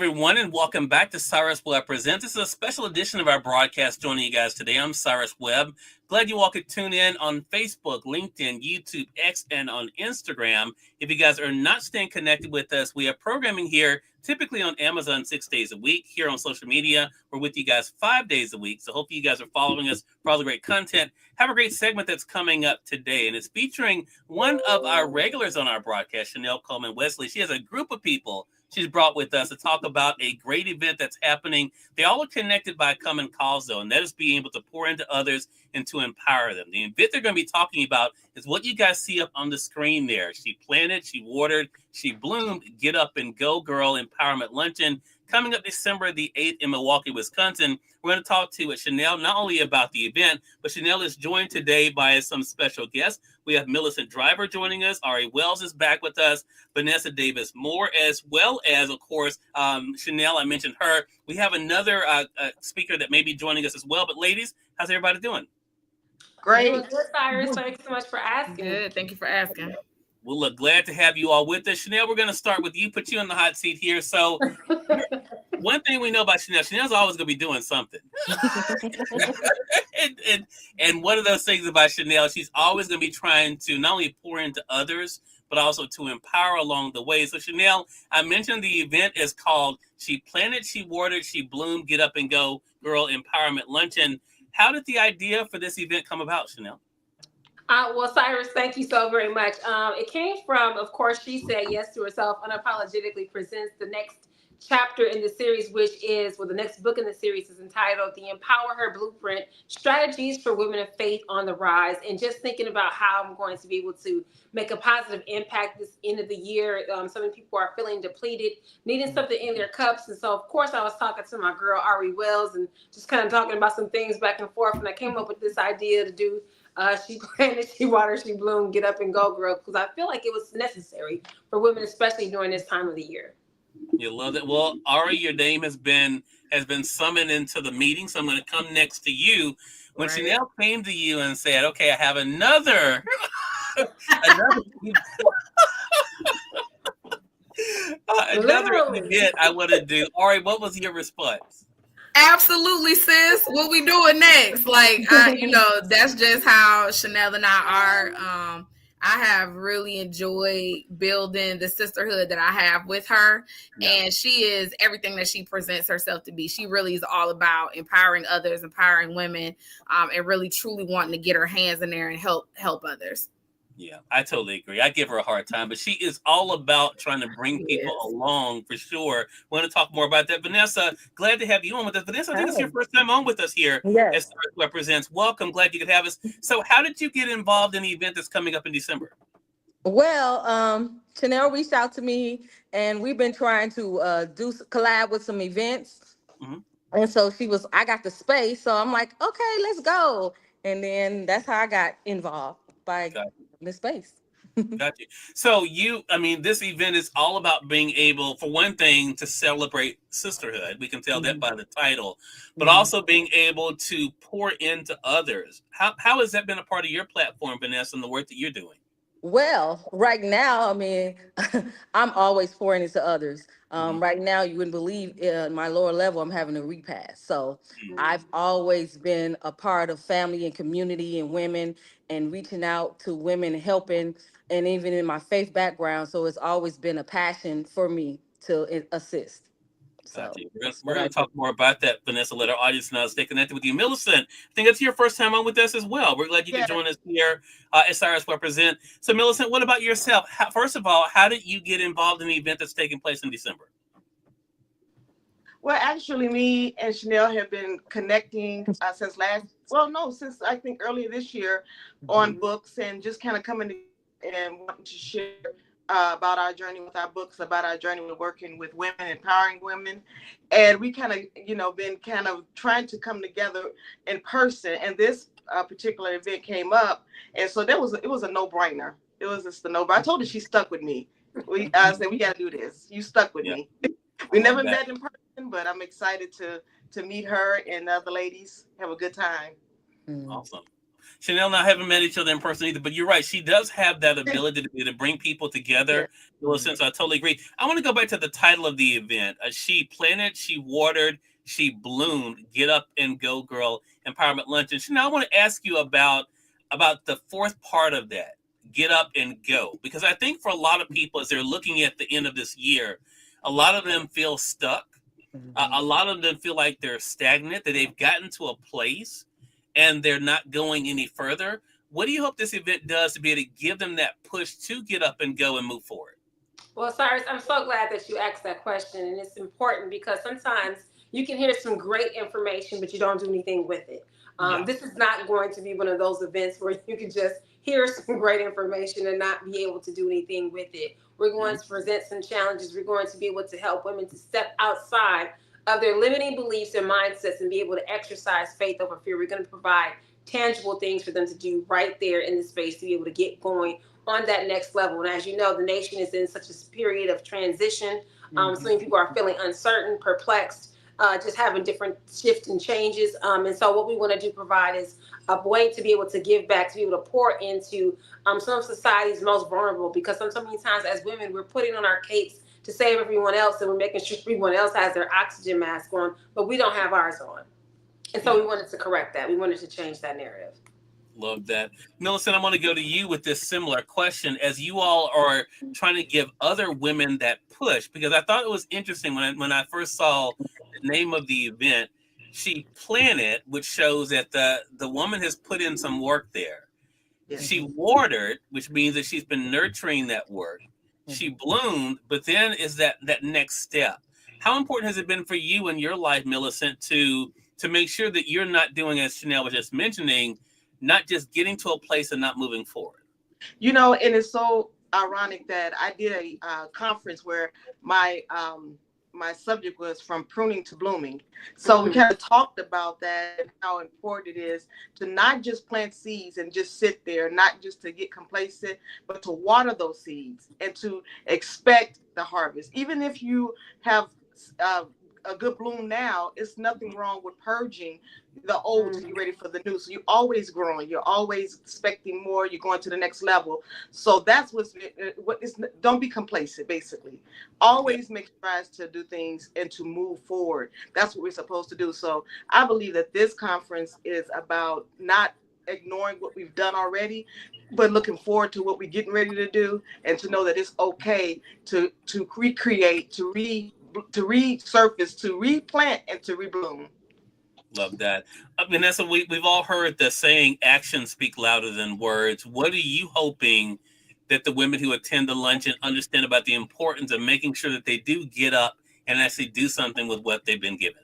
everyone, and welcome back to Cyrus Webb Presents. This is a special edition of our broadcast. Joining you guys today, I'm Cyrus Webb. Glad you all could tune in on Facebook, LinkedIn, YouTube, X, and on Instagram. If you guys are not staying connected with us, we have programming here, typically on Amazon 6 days a week. Here on social media, we're with you guys 5 days a week. So hopefully you guys are following us for all the great content. Have a great segment that's coming up today, and it's featuring one of our regulars on our broadcast, Chanelle Coleman Wesley. She has a group of people she's brought with us to talk about a great event that's happening. They all are connected by a common cause, though, and that is being able to pour into others and to empower them. The event they're going to be talking about is what you guys see up on the screen there. She planted, she watered, she bloomed, Get Up and Go Girl Empowerment Luncheon, coming up December the 8th in Milwaukee, Wisconsin. We're going to talk to Chanelle not only about the event, but Chanelle is joined today by some special guests. We have Milicent Driver joining us. Ari Wells is back with us. Vanessa Davis Moore, as well as, of course, Chanelle. I mentioned her. We have another speaker that may be joining us as well. But ladies, how's everybody doing? Great. Good, Cyrus. Thanks so much for asking. Good. Thank you for asking. Well, look, glad to have you all with us. Chanelle, we're going to start with you, put you in the hot seat here. So one thing we know about Chanelle's always going to be doing something. and one of those things about Chanelle, she's always going to be trying to not only pour into others, but also to empower along the way. So Chanelle, I mentioned the event is called She Planted, She Watered, She Bloomed, Get Up and Go Girl Empowerment Luncheon. How did the idea for this event come about, Chanelle? Well, Cyrus, thank you so very much. It came from, of course, she said yes to herself, unapologetically presents the next chapter in the series, which is, well, the next book in the series is entitled The Empower Her Blueprint, Strategies for Women of Faith on the Rise. And just thinking about how I'm going to be able to make a positive impact this end of the year. So many people are feeling depleted, needing something in their cups. And so, of course, I was talking to my girl, Ari Wells, and just kind of talking about some things back and forth. And I came up with this idea to do She Planted, She Watered, She Bloomed, Get Up and Go Girl, because I feel like it was necessary for women, especially during this time of the year. You love it. Well, Ari, your name has been summoned into the meeting, so I'm going to come next to you. When right. Chanelle came to you and said, "Okay, I have another event I want to do," Ari, what was your response? Absolutely, sis. What we doing next? Like, that's just how Chanelle and I are. I have really enjoyed building the sisterhood that I have with her. Yeah. And she is everything that she presents herself to be. She really is all about empowering others, empowering women, and really truly wanting to get her hands in there and help others. Yeah, I totally agree. I give her a hard time, but she is all about trying to bring people along for sure. We want to talk more about that. Vanessa, glad to have you on with us. Vanessa, I think it's your first time on with us here as Cyrus Represents. Welcome. Glad you could have us. So how did you get involved in the event that's coming up in December? Well, Chanelle reached out to me, and we've been trying to collab with some events. Mm-hmm. And so I got the space. So I'm like, okay, let's go. And then that's how I got involved by the space. Got you. So this event is all about being able, for one thing, to celebrate sisterhood. We can tell that by the title, but also being able to pour into others. How has that been a part of your platform, Vanessa, and the work that you're doing? Well, right now, I'm always pouring into others. Right now, you wouldn't believe in my lower level, I'm having a repast. So I've always been a part of family and community and women and reaching out to women, helping, and even in my faith background. So it's always been a passion for me to assist. So we're going to talk more about that, Vanessa. Let our audience know. Stay connected with you. Milicent, I think it's your first time on with us as well. We're glad you could join us here at Cyrus Represent. So, Milicent, what about yourself? First of all, how did you get involved in the event that's taking place in December? Well, actually, me and Chanelle have been connecting since I think earlier this year on books and just kind of coming together and wanting to share about our journey with our books, about our journey with working with women, empowering women. And we kind of, been kind of trying to come together in person. And this particular event came up. And so it was a no-brainer. It was just a no-brainer. I told her she stuck with me. I said, we got to do this. You stuck with me. We never met in person, but I'm excited to meet her and the other ladies. Have a good time. Awesome. Chanelle and I haven't met each other in person either, but you're right. She does have that ability to bring people together. Yeah. Since I totally agree. I want to go back to the title of the event. She planted, she watered, she bloomed. Get Up and Go Girl Empowerment Lunch. And Chanelle, I want to ask you about the fourth part of that. Get up and go. Because I think for a lot of people, as they're looking at the end of this year, a lot of them feel stuck. A lot of them feel like they're stagnant, that they've gotten to a place and they're not going any further. What do you hope this event does to be able to give them that push to get up and go and move forward? Well, Cyrus, I'm so glad that you asked that question. And it's important because sometimes you can hear some great information, but you don't do anything with it. This is not going to be one of those events where you can just hear some great information and not be able to do anything with it. We're going to present some challenges. We're going to be able to help women to step outside of their limiting beliefs and mindsets and be able to exercise faith over fear. We're going to provide tangible things for them to do right there in the space to be able to get going on that next level. And as you know, the nation is in such a period of transition. So many people are feeling uncertain, perplexed, just having different shifts and changes. And so what we want to do provide is a way to be able to give back, to be able to pour into some of society's most vulnerable, because so many times as women, we're putting on our capes to save everyone else, and we're making sure everyone else has their oxygen mask on, but we don't have ours on. And so we wanted to correct that. We wanted to change that narrative. Love that. Milicent, I want to go to you with this similar question. As you all are trying to give other women that push, because I thought it was interesting when I first saw the name of the event, She Planted, which shows that the woman has put in some work there. She watered, which means that she's been nurturing that work. She bloomed, but then is that next step. How important has it been for you in your life, Milicent, to make sure that you're not doing, as Chanelle was just mentioning, not just getting to a place and not moving forward? You know, and it's so ironic that I did a conference where my subject was from pruning to blooming. So we kind of talked about that and how important it is to not just plant seeds and just sit there, not just to get complacent, but to water those seeds and to expect the harvest. Even if you have a good bloom now, it's nothing wrong with purging the old to get ready for the new. So you're always growing, you're always expecting more, you're going to the next level. So that's don't be complacent, basically. Always make strides to do things and to move forward. That's what we're supposed to do. So I believe that this conference is about not ignoring what we've done already, but looking forward to what we're getting ready to do, and to know that it's okay to recreate, to resurface, to replant, and to rebloom. Love that. Vanessa, we've all heard the saying, actions speak louder than words. What are you hoping that the women who attend the luncheon understand about the importance of making sure that they do get up and actually do something with what they've been given?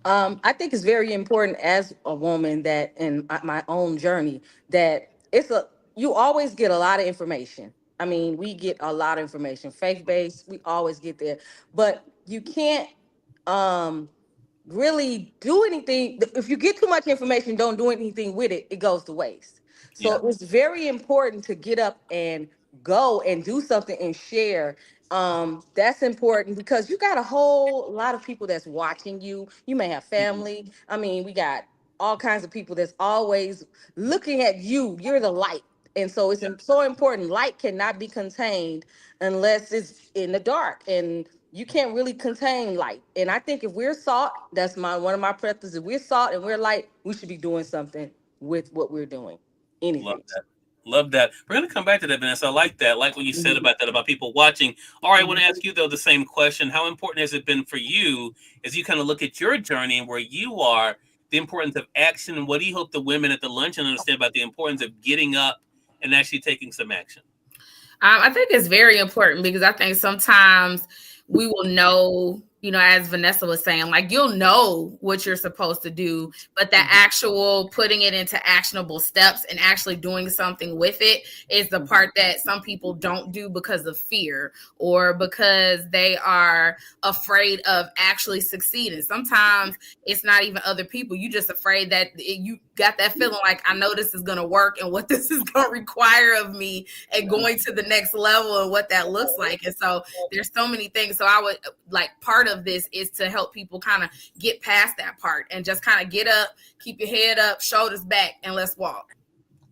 I think it's very important as a woman that in my own journey that you always get a lot of information. I mean, we get a lot of information, faith-based, we always get there, but you can't really do anything. If you get too much information, don't do anything with it, it goes to waste. So it's very important to get up and go and do something and share. That's important because you got a whole lot of people that's watching you. You may have family. I mean, we got all kinds of people that's always looking at you. You're the light. And so it's so important. Light cannot be contained unless it's in the dark. And you can't really contain light. And I think if we're salt, that's one of my practices. If we're salt and we're light, we should be doing something with what we're doing. Anything. Love that. We're going to come back to that, Vanessa. I like that. I like what you said about that, about people watching. All right, I want to ask you, though, the same question. How important has it been for you as you kind of look at your journey and where you are, the importance of action, and what do you hope the women at the luncheon understand about the importance of getting up and actually taking some action? I think it's very important because I think sometimes we will know, as Vanessa was saying, like you'll know what you're supposed to do, but the actual putting it into actionable steps and actually doing something with it is the part that some people don't do because of fear or because they are afraid of actually succeeding. Sometimes it's not even other people. You just afraid that you got that feeling like, I know this is going to work and what this is going to require of me and going to the next level and what that looks like. And so there's so many things. So I would like part of this is to help people kind of get past that part and just kind of get up, keep your head up, shoulders back, and let's walk.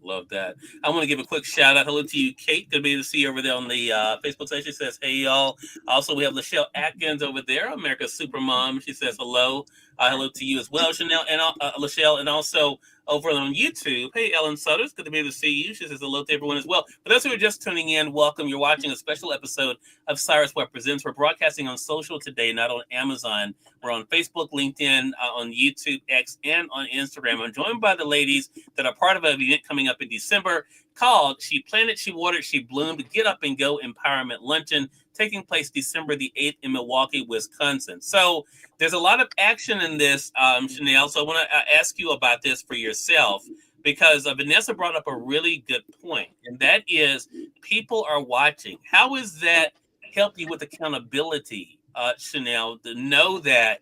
Love that. I want to give a quick shout out. Hello to you, Kate. Good to be able to see you over there on the Facebook site. She says, hey, y'all. Also, we have Lachelle Atkins over there, America's Supermom. She says hello. Hello to you as well, Chanelle and Lachelle. And also over on YouTube, hey, Ellen Sutters. Good to be able to see you. She says hello to everyone as well. For those who are just tuning in, welcome. You're watching a special episode of Cyrus Webb Presents. We're broadcasting on social today, not on Amazon. We're on Facebook, LinkedIn, on YouTube, X, and on Instagram. I'm joined by the ladies that are part of an event coming up in December called She Planted, She Watered, She Bloomed, Get Up and Go Empowerment Luncheon, taking place December the 8th in Milwaukee, Wisconsin. So there's a lot of action in this, Chanelle. So I want to ask you about this for yourself, because Vanessa brought up a really good point, and that is people are watching. How has that helped you with accountability, Chanelle, to know that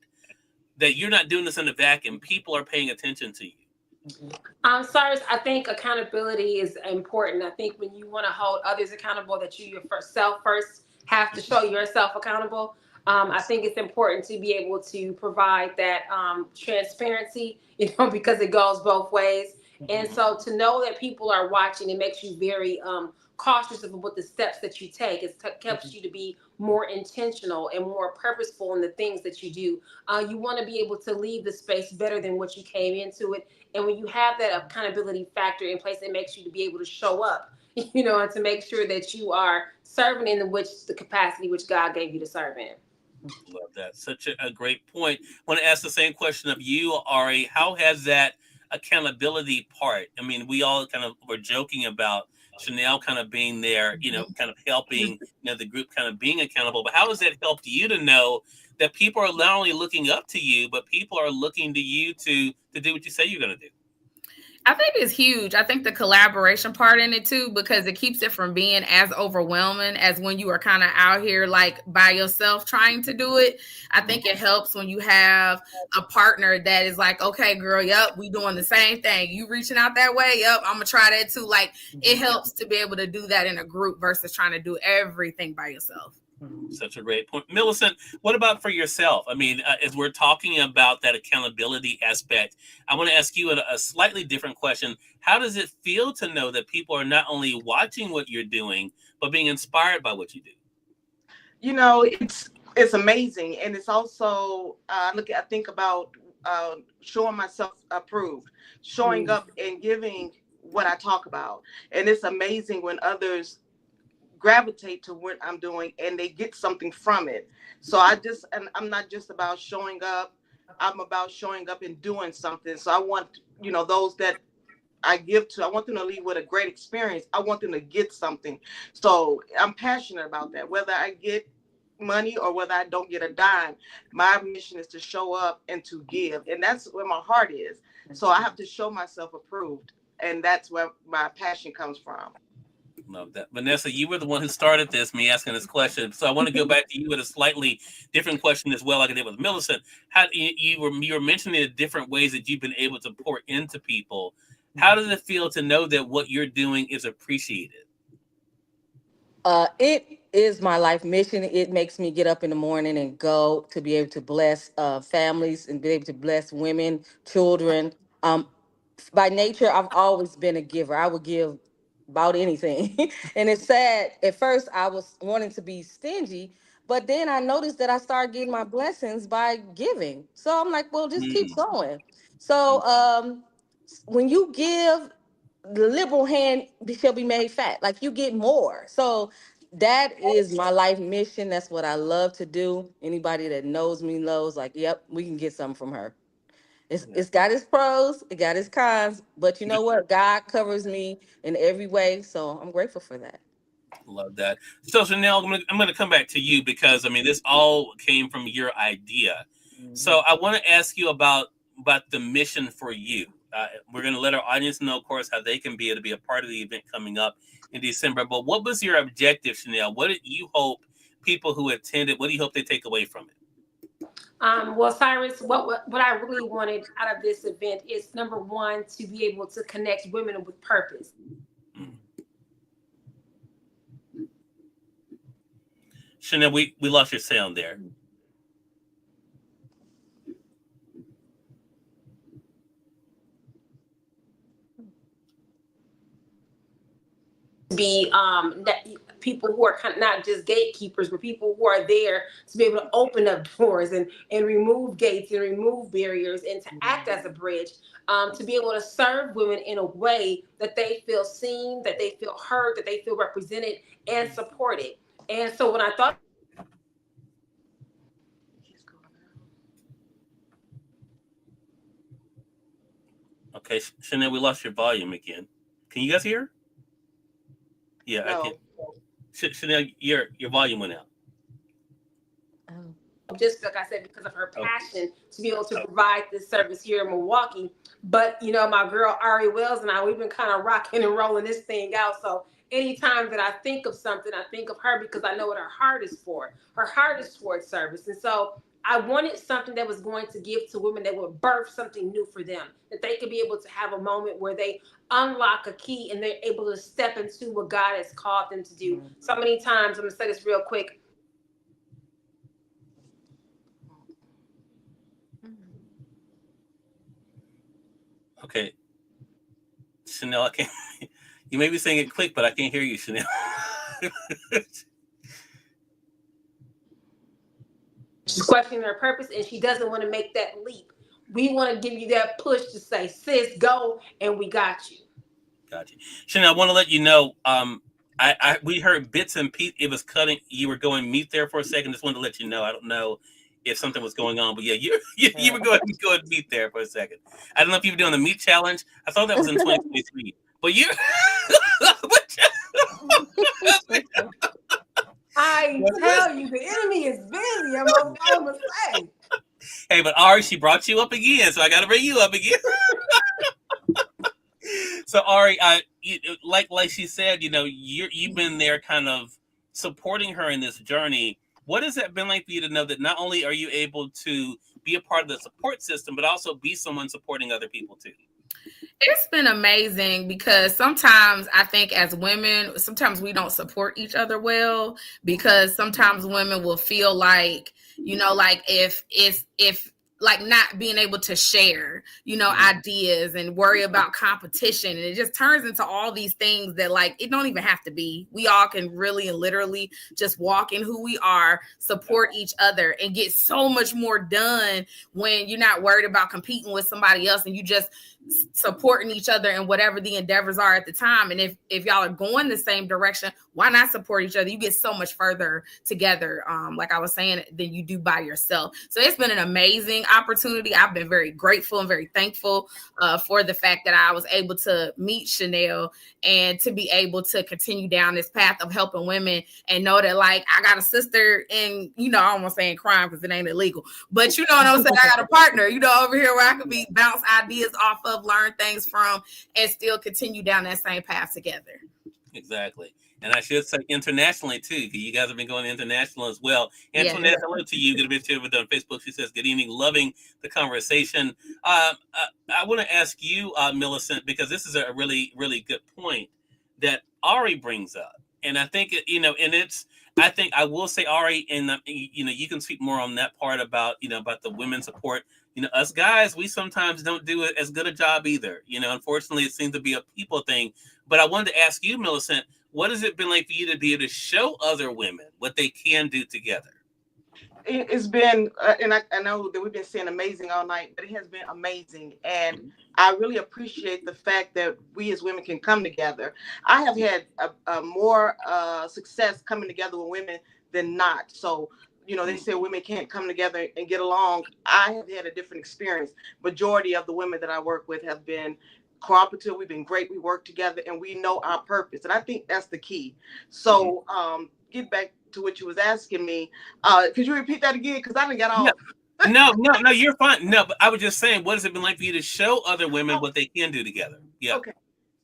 you're not doing this in a vacuum? People are paying attention to you. Cyrus, I think accountability is important. I think when you want to hold others accountable, that you yourself first have to show yourself accountable. I think it's important to be able to provide that transparency, because it goes both ways. And so to know that people are watching, it makes you very cautious of what the steps that you take. It helps you to be more intentional and more purposeful in the things that you do. You want to be able to leave the space better than what you came into it. And when you have that accountability factor in place, it makes you to be able to show up, and to make sure that you are serving in the capacity which God gave you to serve in. Love that. Such a great point. I want to ask the same question of you, Ari. How has that accountability part? I mean, we all kind of were joking about Chanelle kind of being there, kind of helping, the group kind of being accountable. But how has that helped you to know that people are not only looking up to you, but people are looking to you to do what you say you're going to do? I think it's huge. I think the collaboration part in it too, because it keeps it from being as overwhelming as when you are kind of out here like by yourself trying to do it. I think it helps when you have a partner that is like, okay, girl, yep, we doing the same thing. You reaching out that way? Yep, I'm gonna try that too. Like, it helps to be able to do that in a group versus trying to do everything by yourself. Such a great point. Milicent, what about for yourself? I mean, as we're talking about that accountability aspect, I want to ask you a slightly different question. How does it feel to know that people are not only watching what you're doing, but being inspired by what you do? It's amazing. And it's also, I think about showing myself approved, showing up and giving what I talk about. And it's amazing when others gravitate to what I'm doing and they get something from it. So I'm not just about showing up. I'm about showing up and doing something. So I want, those that I give to, I want them to leave with a great experience. I want them to get something. So I'm passionate about that. Whether I get money or whether I don't get a dime, my mission is to show up and to give. And that's where my heart is. So I have to show myself approved. And that's where my passion comes from. Love that. Vanessa, you were the one who started me asking this question. So I want to go back to you with a slightly different question as well, like I did with Milicent. How you were mentioning the different ways that you've been able to pour into people. How does it feel to know that what you're doing is appreciated? It is my life mission. It makes me get up in the morning and go to be able to bless families and be able to bless women, children. By nature, I've always been a giver. I would give about anything. And it's sad. At first, I was wanting to be stingy, but then I noticed that I started getting my blessings by giving. So I'm like, well, just keep going. So when you give, the liberal hand shall be made fat. Like, you get more. So that is my life mission. That's what I love to do. Anybody that knows me knows, like, yep, we can get something from her. It's got its pros, it got its cons, but you know what? God covers me in every way, so I'm grateful for that. Love that. So Chanelle, I'm going to come back to you because this all came from your idea. So I want to ask you about the mission for you. We're going to let our audience know, of course, how they can be able to be a part of the event coming up in December. But what was your objective, Chanelle? What did you hope people who attended? What do you hope they take away from it? Well, Cyrus, what I really wanted out of this event is, number one, to be able to connect women with purpose. Chanelle, we lost your sound there. be people who are kind of not just gatekeepers, but people who are there to be able to open up doors and remove gates and remove barriers and to act as a bridge, to be able to serve women in a way that they feel seen, that they feel heard, that they feel represented and supported. And so when I thought, Okay, Chanelle, we lost your volume again. Can you guys hear? Yeah, No. I can. Chanelle, your volume went out. just like I said, because of her passion to be able to provide this service here in Milwaukee. But, you know, my girl Ari Wells and I, we've been kind of rocking and rolling this thing out. So anytime that I think of something, I think of her because I know what her heart is for. Her heart is towards service. And so I wanted something that was going to give to women that would birth something new for them, that they could be able to have a moment where they unlock a key and they're able to step into what God has called them to do. So many times, I'm going to say this real quick. Okay. Chanelle, I can't. You may be saying it quick, but I can't hear you, Chanelle. She's questioning her purpose and she doesn't want to make that leap. We want to give you that push to say, sis, go, and we got you. Got you. Chanelle, I want to let you know, we heard bits and pieces. It was cutting. You were going mute there for a second. Just wanted to let you know. I don't know if something was going on, but yeah, you were going mute there for a second. I don't know if you were doing the meat challenge. I thought that was in 2023, but you. I tell you, the enemy is busy. I'm gonna say. Hey, but Ari, she brought you up again, so I got to bring you up again. So Ari, like she said, you know, you've been there, kind of supporting her in this journey. What has that been like for you to know that not only are you able to be a part of the support system, but also be someone supporting other people too? It's been amazing because sometimes I think as women, sometimes we don't support each other well because sometimes women will feel like, you know, like if like not being able to share, you know, ideas and worry about competition. And it just turns into all these things that like, it don't even have to be. We all can really and literally just walk in who we are, support each other and get so much more done when you're not worried about competing with somebody else and you just supporting each other in whatever the endeavors are at the time. And if y'all are going the same direction, why not support each other? You get so much further together, like I was saying, than you do by yourself. So it's been an amazing opportunity. I've been very grateful and very thankful for the fact that I was able to meet Chanelle and to be able to continue down this path of helping women and know that like I got a sister in, you know, I almost saying crime because it ain't illegal, but you know what I'm saying? I got a partner, you know, over here where I could be bounce ideas off of, learn things from, and still continue down that same path together. Exactly. And I should say internationally too, because you guys have been going international as well. Antoinette, hello to you. Good to be with on Facebook. She says, "Good evening, loving the conversation." I want to ask you, Milicent, because this is a really, really good point that Ari brings up, and I think you know, and it's. I think I will say, Ari, and you know, you can speak more on that part about about the women's support. You know, us guys, we sometimes don't do it as good a job either. You know, unfortunately, it seems to be a people thing. But I wanted to ask you, Milicent, what has it been like for you to be able to show other women what they can do together? It's been, and I know that we've been saying amazing all night, but it has been amazing. And I really appreciate the fact that we as women can come together. I have had a more success coming together with women than not. So, you know, they say women can't come together and get along. I have had a different experience. Majority of the women that I work with have been cooperative. We've been great. We work together and we know our purpose. And I think that's the key. So get back to what you was asking me. Could you repeat that again? Because I didn't get off. No, you're fine. No, but I was just saying, what has it been like for you to show other women what they can do together? Yeah. Okay.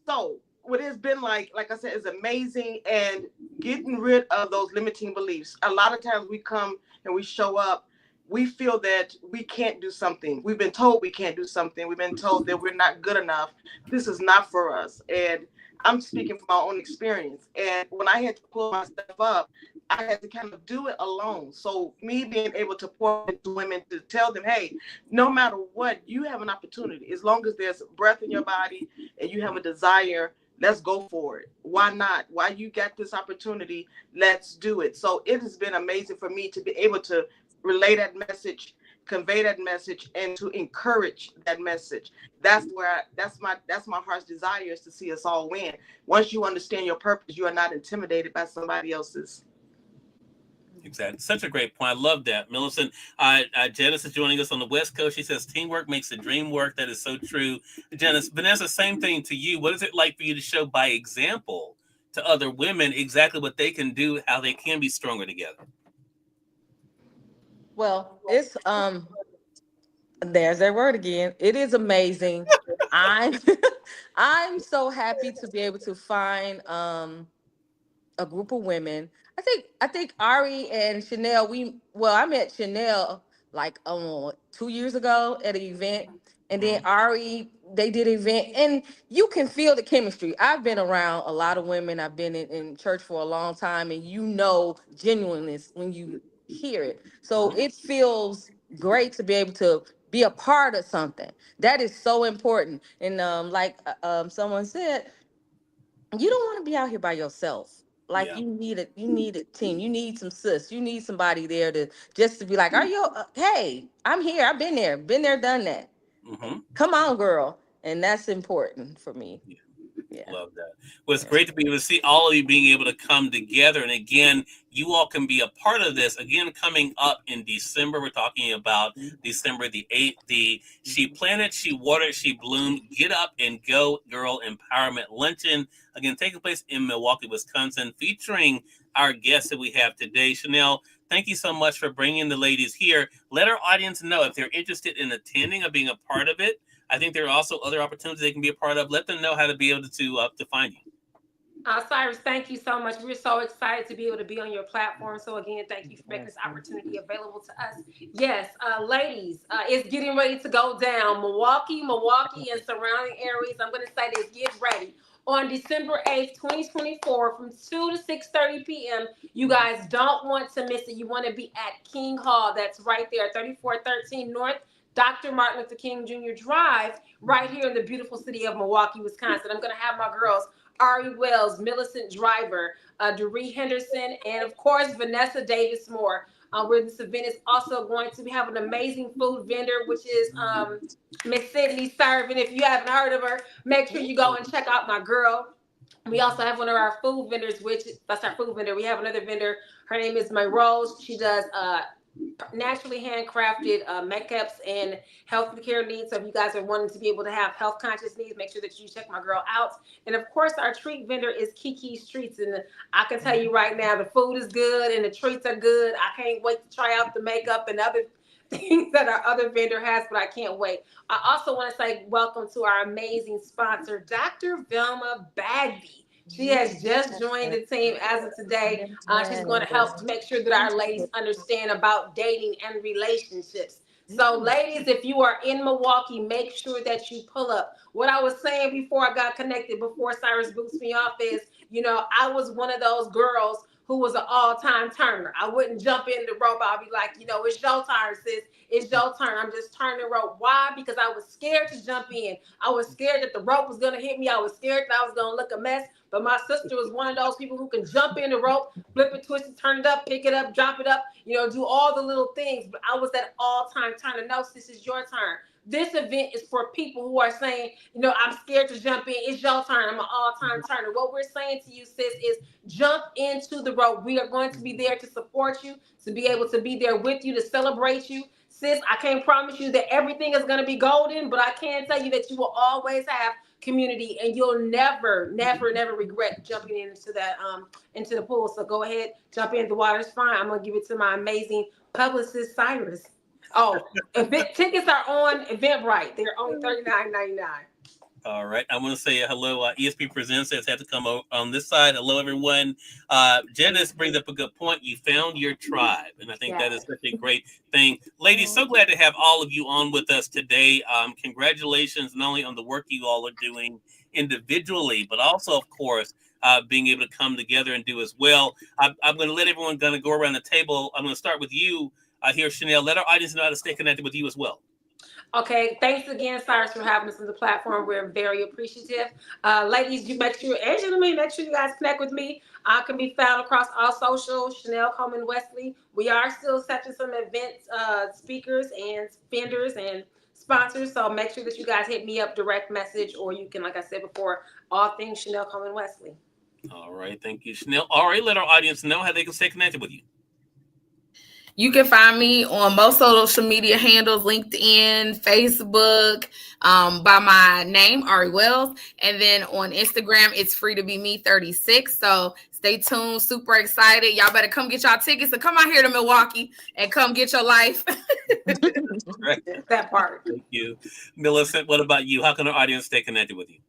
So what it's been like I said, is amazing, and getting rid of those limiting beliefs. A lot of times we come and we show up, we feel that we can't do something. We've been told we can't do something. We've been told that we're not good enough. This is not for us. And I'm speaking from my own experience. And when I had to pull myself up, I had to kind of do it alone. So me being able to pour into women to tell them, hey, no matter what, you have an opportunity. As long as there's breath in your body and you have a desire, Let's go for it. Why not? Why you got this opportunity? Let's do it. So it has been amazing for me to be able to relay that message, convey that message, and to encourage that message. That's my heart's desire, is to see us all win. Once you understand your purpose, you are not intimidated by somebody else's. Exactly. Such a great point. I love that. Milicent, Janice is joining us on the West Coast. She says, teamwork makes the dream work. That is so true. Janice, Vanessa, same thing to you. What is it like for you to show by example to other women exactly what they can do, how they can be stronger together? Well, it's there's that word again. It is amazing. I'm I'm so happy to be able to find a group of women. I think Ari and Chanelle, I met Chanelle like 2 years ago at an event. And then Ari, they did an event, and you can feel the chemistry. I've been around a lot of women. I've been in church for a long time, and you know genuineness when you hear it. So it feels great to be able to be a part of something. That is so important. And someone said, you don't want to be out here by yourself. Like Yeah. you need a team. You need some sis. You need somebody there to just to be like, are you? Hey, I'm here. I've been there, done that. Mm-hmm. Come on, girl. And that's important for me. Yeah. Yeah. Love that. Well, it's great to be able to see all of you being able to come together. And again, you all can be a part of this. Again, coming up in December, we're talking about December the 8th, the She Planted, She Watered, She Bloomed, Get Up and Go Girl Empowerment Luncheon. Again, taking place in Milwaukee, Wisconsin, featuring our guests that we have today. Chanelle, thank you so much for bringing the ladies here. Let our audience know if they're interested in attending or being a part of it. I think there are also other opportunities they can be a part of. Let them know how to be able to find you. Cyrus, thank you so much. We're so excited to be able to be on your platform. So again, thank you for making this opportunity available to us. Yes, ladies, it's getting ready to go down. Milwaukee, and surrounding areas. I'm going to say this, get ready. On December 8th, 2024, from 2 to 6:30 p.m., you guys don't want to miss it. You want to be at King Hall. That's right there, 3413 North Dr. Martin Luther King Jr. Drive, right here in the beautiful city of Milwaukee, Wisconsin. I'm going to have my girls, Ari Wells, Milicent Driver, Deraee Henderson, and of course, Vanessa Davis Moore. Where this event is also going to have an amazing food vendor, which is Miss Sydney Serving. If you haven't heard of her, make sure you go and check out my girl. We also have one of our food vendors, that's our food vendor. We have another vendor. Her name is May Rose. She does naturally handcrafted makeups and health care needs. So if you guys are wanting to be able to have health conscious needs, make sure that you check my girl out. And of course, our treat vendor is Kiki's Treats. And I can tell you right now, the food is good and the treats are good. I can't wait to try out the makeup and other things that our other vendor has, but I can't wait. I also want to say welcome to our amazing sponsor, Dr. Velma Bagby. She has just joined the team as of today. She's going to help to make sure that our ladies understand about dating and relationships. So, ladies, if you are in Milwaukee, make sure that you pull up. What I was saying before I got connected, before Cyrus boots me off is, I was one of those girls who was an all-time turner. I wouldn't jump in the rope. I'll be like, it's your turn, sis. It's your turn. I'm just turning the rope. Why? Because I was scared to jump in. I was scared that the rope was going to hit me. I was scared that I was going to look a mess. But my sister was one of those people who can jump in the rope, flip it, twist it, turn it up, pick it up, drop it up, do all the little things. But I was that all-time turner. No, this is your turn. This event is for people who are saying, I'm scared to jump in. It's your turn. I'm an all-time turner. What we're saying to you, sis, is jump into the rope. We are going to be there to support you, to be able to be there with you, to celebrate you. Sis, I can't promise you that everything is going to be golden, but I can tell you that you will always have community, and you'll never regret jumping into that into the pool. So go ahead, jump in. The water's fine. I'm gonna give it to my amazing publicist, Cyrus. Oh, event tickets are on Eventbrite. They're only $39.99. All right. I want to say hello. ESP Presents has had to come on this side. Hello, everyone. Janice brings up a good point. You found your tribe. And I think that is such a great thing. Ladies, so glad to have all of you on with us today. Congratulations, not only on the work you all are doing individually, but also, of course, being able to come together and do as well. I'm going to let everyone go around the table. I'm going to start with you here, Chanelle. Let our audience know how to stay connected with you as well. Okay, thanks again, Cyrus, for having us on the platform. We're very appreciative. Ladies, you make sure, and gentlemen, make sure you guys connect with me. I can be found across all social, Chanelle Coleman Wesley. We are still accepting some events, speakers and vendors and sponsors. So make sure that you guys hit me up, direct message, or you can, like I said before, all things Chanelle Coleman Wesley. All right. Thank you, Chanelle. All right. Let our audience know how they can stay connected with you. You can find me on most social media handles, LinkedIn, Facebook, by my name, Ari Wells. And then on Instagram, it's free to be me 36. So stay tuned. Super excited. Y'all better come get y'all tickets and come out here to Milwaukee and come get your life. Right. That part. Thank you. Milicent, what about you? How can our audience stay connected with you?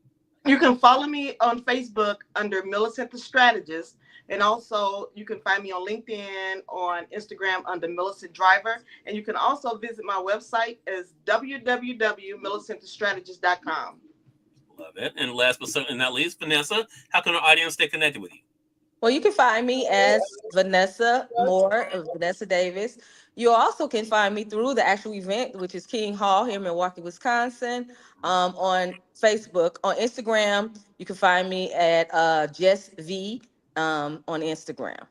You can follow me on Facebook under Milicent the Strategist. And also you can find me on LinkedIn, on Instagram under Milicent Driver. And you can also visit my website as www.milicentthestrategist.com. Love it. And last but certainly not least, Vanessa, how can our audience stay connected with you? Well, you can find me as Vanessa Moore, Vanessa Davis. You also can find me through the actual event, which is King Hall here in Milwaukee, Wisconsin, on Facebook. On Instagram, you can find me at Jess V on Instagram.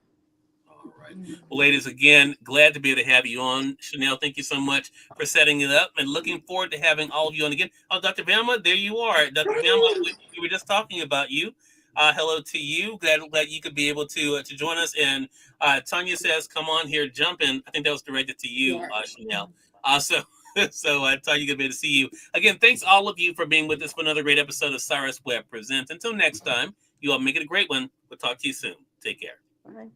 All right. Well, ladies, again, glad to be able to have you on. Chanelle, thank you so much for setting it up and looking forward to having all of you on again. Oh, Dr. Velma, there you are. Dr. Velma, we were just talking about you. Hello to you. Glad you could be able to join us. And Tanya says, come on here, jump in. I think that was directed to you, Chanelle. So Tanya, good to be able to see you. Again, thanks all of you for being with us for another great episode of Cyrus Webb Presents. Until next time, you all make it a great one. We'll talk to you soon. Take care. Bye.